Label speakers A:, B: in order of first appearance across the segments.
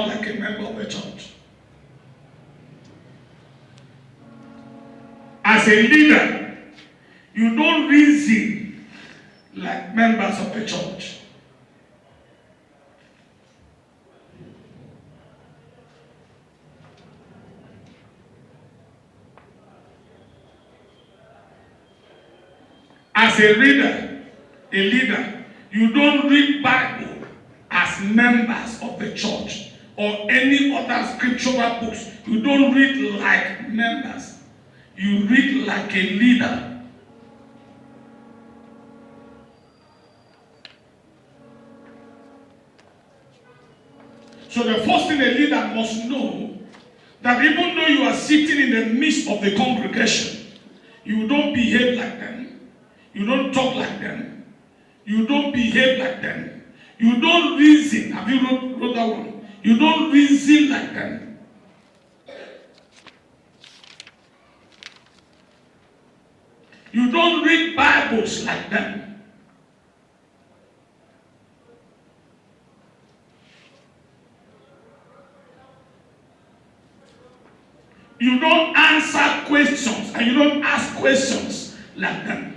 A: like a member of the church. As a leader, you don't reason like members of the church. As a leader, you don't read Bible as members of the church or any other scriptural books. You don't read like members. You read like a leader. So the first thing a leader must know, that even though you are sitting in the midst of the congregation, you don't behave like them. You don't talk like them. You don't behave like them. You don't reason. Have you wrote that one? You don't reason like them. You don't read Bibles like them. You don't answer questions and you don't ask questions like them.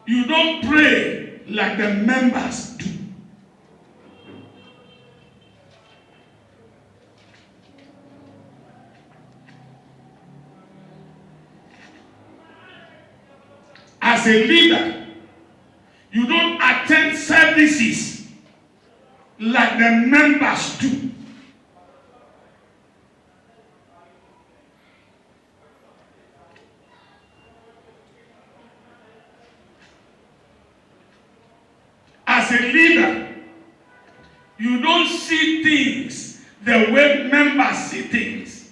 A: You don't pray like the members do. As a leader, you don't attend services like the members do. As a leader, you don't see things the way members see things.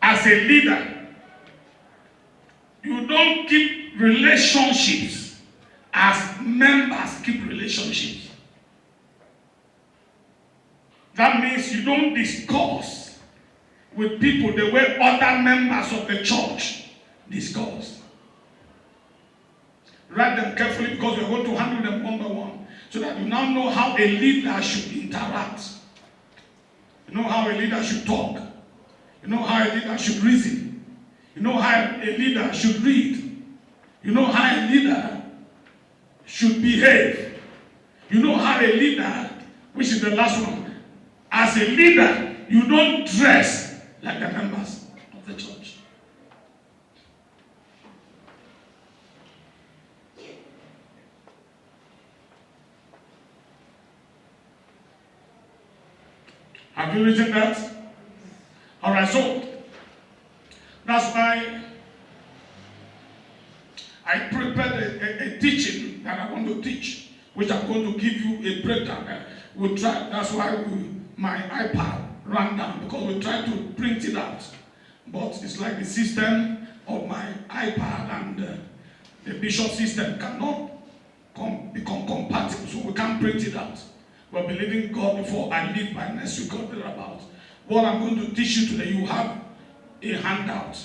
A: As a leader, you don't keep relationships as members keep relationships. That means you don't discuss with people the way other members of the church discuss. Write them carefully because we are going to handle them one by one so that you now know how a leader should interact. You know how a leader should talk. You know how a leader should reason. You know how a leader should read. You know how a leader should behave. You know how a leader, which is the last one, as a leader, you don't dress like the members of the church. Have you written that? All right, so that's why I prepared a teaching that I want to teach, which I'm going to give you a breakdown. We'll try. That's why my iPad ran down because we tried to print it out, but it's like the system of my iPad and the Bishop system cannot become compatible, so we can't print it out. We're believing God before I leave by next week or thereabout. What I'm going to teach you today, you have a handout.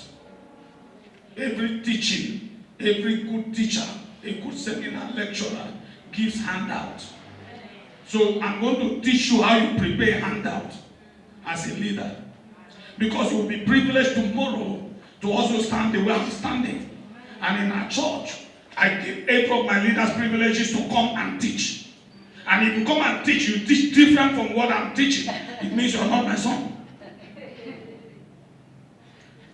A: Every teaching, every good teacher, a good seminar lecturer gives handout. So I'm going to teach you how you prepare a handout as a leader. Because you will be privileged tomorrow to also stand the way I'm standing. And in our church, I give 8 of my leaders privileges to come and teach. And if you come and teach, you teach different from what I'm teaching. It means you're not my son.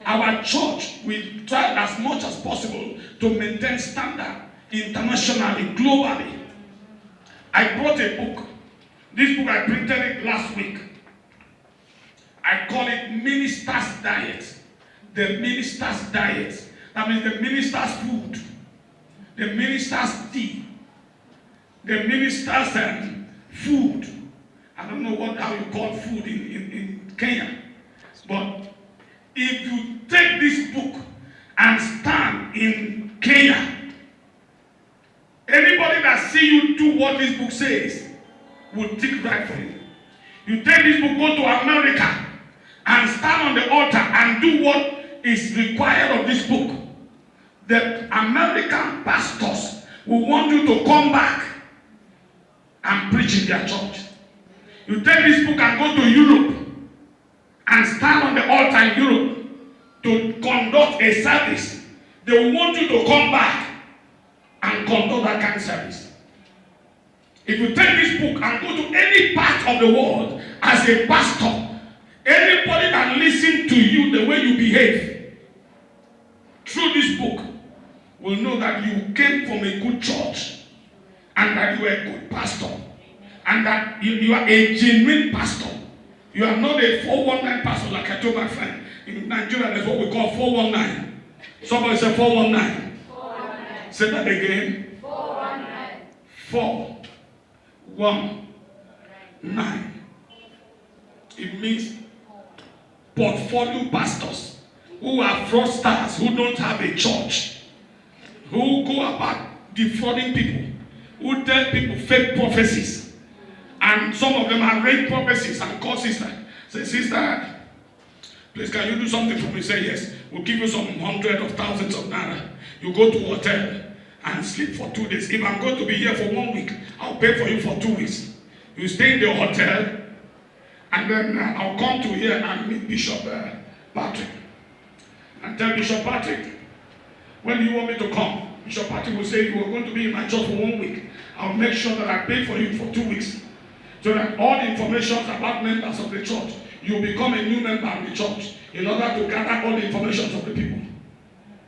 A: Our church, we try as much as possible to maintain standard internationally, globally. I brought a book. This book, I printed it last week. I call it Minister's Diet. The Minister's Diet. That means the minister's food, the minister's tea, the minister's food. I don't know how you call food in Kenya. But if you take this book and stand in Kenya, anybody that see you do what this book says will take right for you. You take this book, go to America, stand on the altar and do what is required of this book, the American pastors will want you to come back and preach in their church. You take this book and go to Europe and stand on the altar in Europe to conduct a service. They will want you to come back and conduct that kind of service. If you take this book and go to any part of the world as a pastor, anybody that listens to you the way you behave through this book will know that you came from a good church and that you are a good pastor and that you are a genuine pastor. You are not a 419 pastor like I told my friend. In Nigeria, that's what we call 419. Somebody say 419. 419. Say that again. 419. 419. It means portfolio pastors who are fraudsters, who don't have a church, who go about defrauding people, who tell people fake prophecies. And some of them are rape prophecies and call sister. Say, sister, please can you do something for me? Say yes. We'll give you some hundreds of thousands of naira. You go to a hotel and sleep for 2 days. If I'm going to be here for 1 week, I'll pay for you for 2 weeks. You stay in the hotel, and then I'll come to here and meet Bishop Patrick. And tell Bishop Patrick, when do you want me to come? Bishop Patrick will say, you are going to be in my church for 1 week. I'll make sure that I pay for you for 2 weeks. So that all the information about members of the church, you become a new member of the church in order to gather all the information of the people.